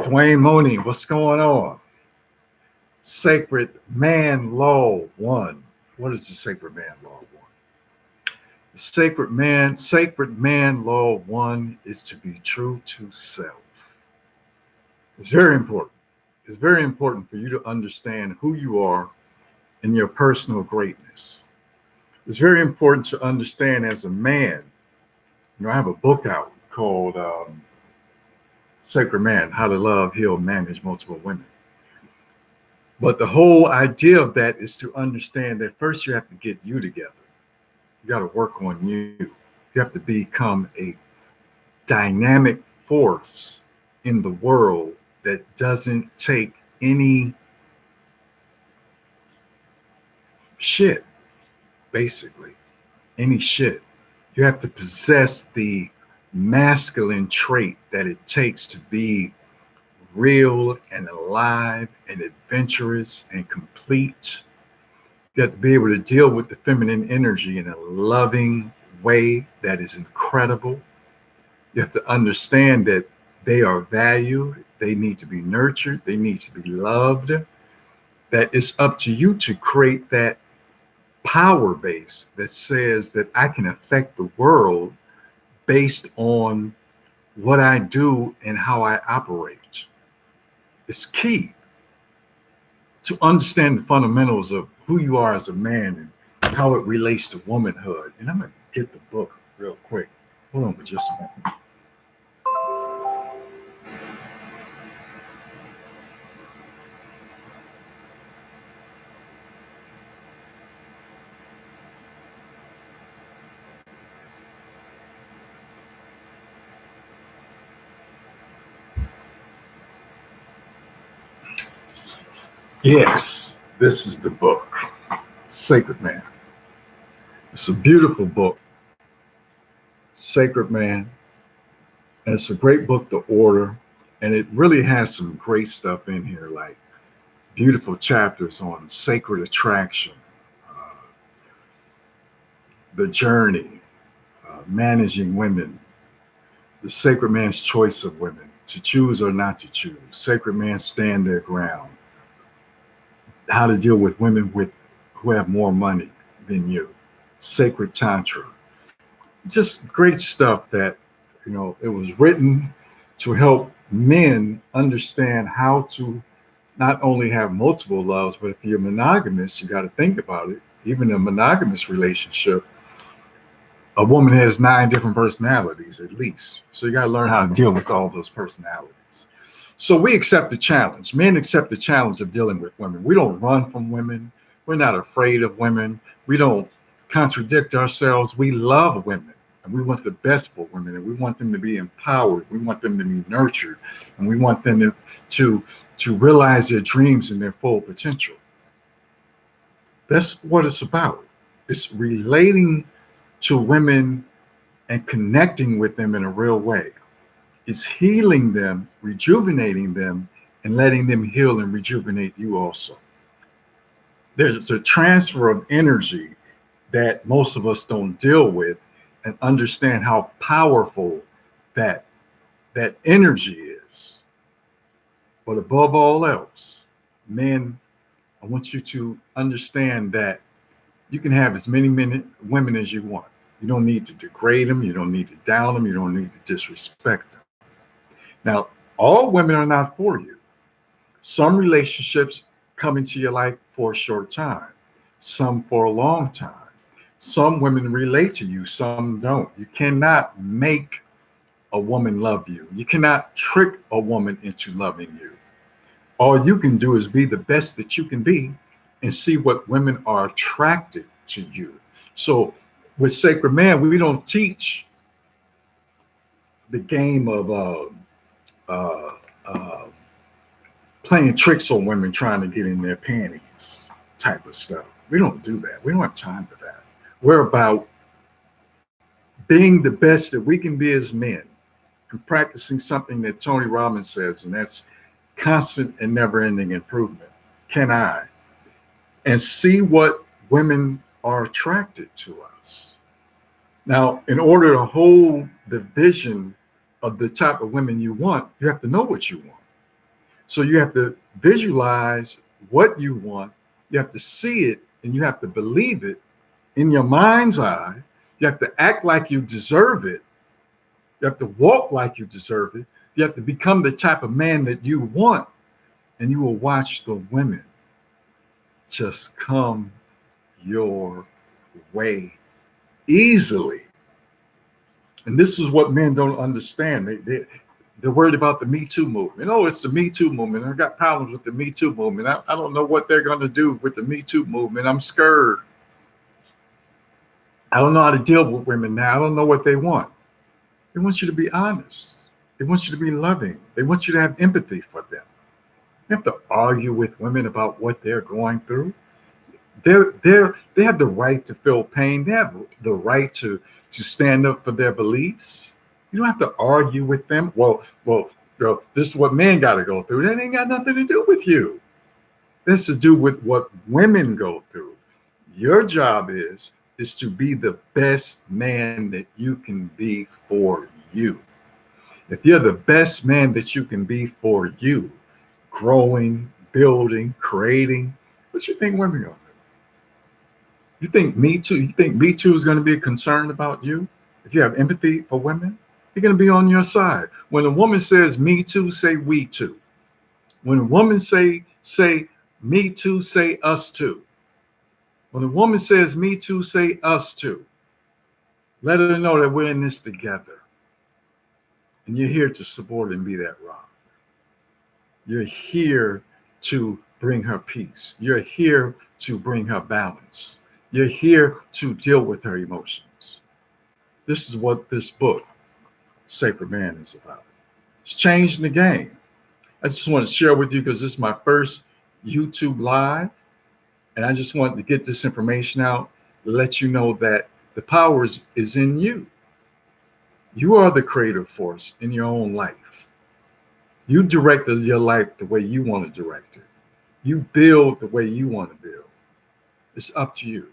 Dwayne Mooney, what's going on? Sacred Man Law 1. What is the Sacred Man Law 1? The Sacred Man Law 1 is to be true to self. It's very important. It's very important for you to understand who you are and your personal greatness. It's very important to understand as a man. I have a book out called Sacred Man: How to Love, Heal, Manage Multiple Women. But the whole idea of that is to understand that first you have to get you together. You got to work on you. You have to become a dynamic force in the world that doesn't take any shit, basically. Any shit. You have to possess the masculine trait that it takes to be real and alive and adventurous and complete. You have to be able to deal with the feminine energy in a loving way that is incredible. You have to understand that they are valued, they need to be nurtured, they need to be loved. That it's up to you to create that power base that says that I can affect the world based on what I do and how I operate. It's key to understand the fundamentals of who you are as a man and how it relates to womanhood. And I'm going to get the book real quick. Hold on for just a moment. Yes, this is the book, Sacred Man. It's a beautiful book, Sacred Man. And it's a great book to order. And it really has some great stuff in here, like beautiful chapters on sacred attraction, uh, the journey, managing women, the sacred man's choice of women, to choose or not to choose, sacred man stand their ground, how to deal with women who have more money than you, sacred tantra, just great stuff that, it was written to help men understand how to not only have multiple loves, but if you're monogamous, you got to think about it. Even a monogamous relationship, a woman has 9 different personalities at least. So you got to learn how to deal with all those personalities. So we accept the challenge. Men accept the challenge of dealing with women. We don't run from women. We're not afraid of women. We don't contradict ourselves. We love women. And we want the best for women, and we want them to be empowered. We want them to be nurtured, and we want them to realize their dreams and their full potential. That's what it's about. It's relating to women and connecting with them in a real way. It's healing them, rejuvenating them, and letting them heal and rejuvenate you also. There's a transfer of energy that most of us don't deal with and understand how powerful that energy is. But above all else, men, I want you to understand that you can have as many women as you want. You don't need to degrade them. You don't need to down them. You don't need to disrespect them. Now, all women are not for you. Some relationships come into your life for a short time, some for a long time. Some women relate to you, some don't. You cannot make a woman love you. You cannot trick a woman into loving you. All you can do is be the best that you can be and see what women are attracted to you. So with Sacred Man, we don't teach the game of uh, uh, playing tricks on women trying to get in their panties type of stuff. We don't do that. We don't have time for that. We're about being the best that we can be as men and practicing something that Tony Robbins says, and that's constant and never-ending improvement. Can I? And see what women are attracted to us. Now, in order to hold the vision of the type of women you want, you have to know what you want. So you have to visualize what you want. You have to see it and you have to believe it in your mind's eye. You have to act like you deserve it. You have to walk like you deserve it. You have to become the type of man that you want. And you will watch the women just come your way easily. And this is what men don't understand. They're worried about the Me Too movement. Oh, it's the Me Too movement. I got problems with the Me Too movement. I don't know what they're going to do with the Me Too movement. I'm scared. I don't know how to deal with women now. I don't know what they want. They want you to be honest. They want you to be loving. They want you to have empathy for them. You have to argue with women about what they're going through. They have the right to feel pain. They have the right to stand up for their beliefs. You don't have to argue with them. Well, this is what men got to go through. That ain't got nothing to do with you. This has to do with what women go through. Your job is to be the best man that you can be for you. If you're the best man that you can be for you, growing, building, creating, what you think women are going to do? You think Me Too? You think Me Too is going to be concerned about you? If you have empathy for women, they're going to be on your side. When a woman says Me Too, say We Too. When a woman say Me Too, say Us Too. When a woman says Me Too, say Us Too. Let her know that we're in this together. And you're here to support and be that rock. You're here to bring her peace. You're here to bring her balance. You're here to deal with her emotions. This is what this book, Sacred Man, is about. It's changing the game. I just want to share with you because this is my first YouTube live. And I just wanted to get this information out to let you know that the power is in you. You are the creative force in your own life. You direct your life the way you want to direct it. You build the way you want to build. It's up to you.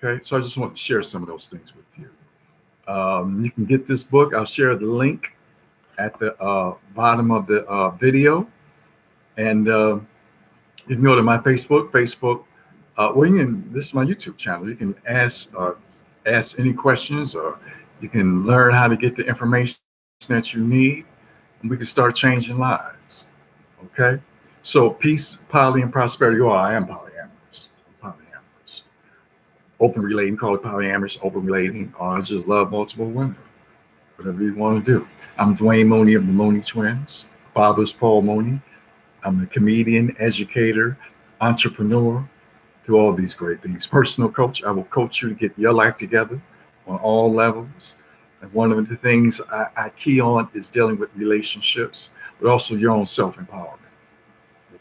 Okay, so I just want to share some of those things with you. You can get this book. I'll share the link at the bottom of the video. And you can go to my Facebook. This is my YouTube channel. You can ask any questions, or you can learn how to get the information that you need, and we can start changing lives. Okay? So peace, poly, and prosperity. Oh, I am polyamorous. Open relating, call it polyamorous, open relating, or I just love multiple women. Whatever you want to do. I'm Dwayne Mooney of the Mooney Twins. Father's Paul Mooney. I'm a comedian, educator, entrepreneur, do all these great things. Personal coach. I will coach you to get your life together on all levels. And one of the things I key on is dealing with relationships, but also your own self-empowerment.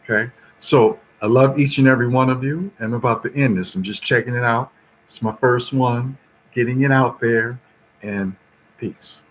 Okay? So I love each and every one of you. I'm about to end this. I'm just checking it out. It's my first one, getting it out there, and peace.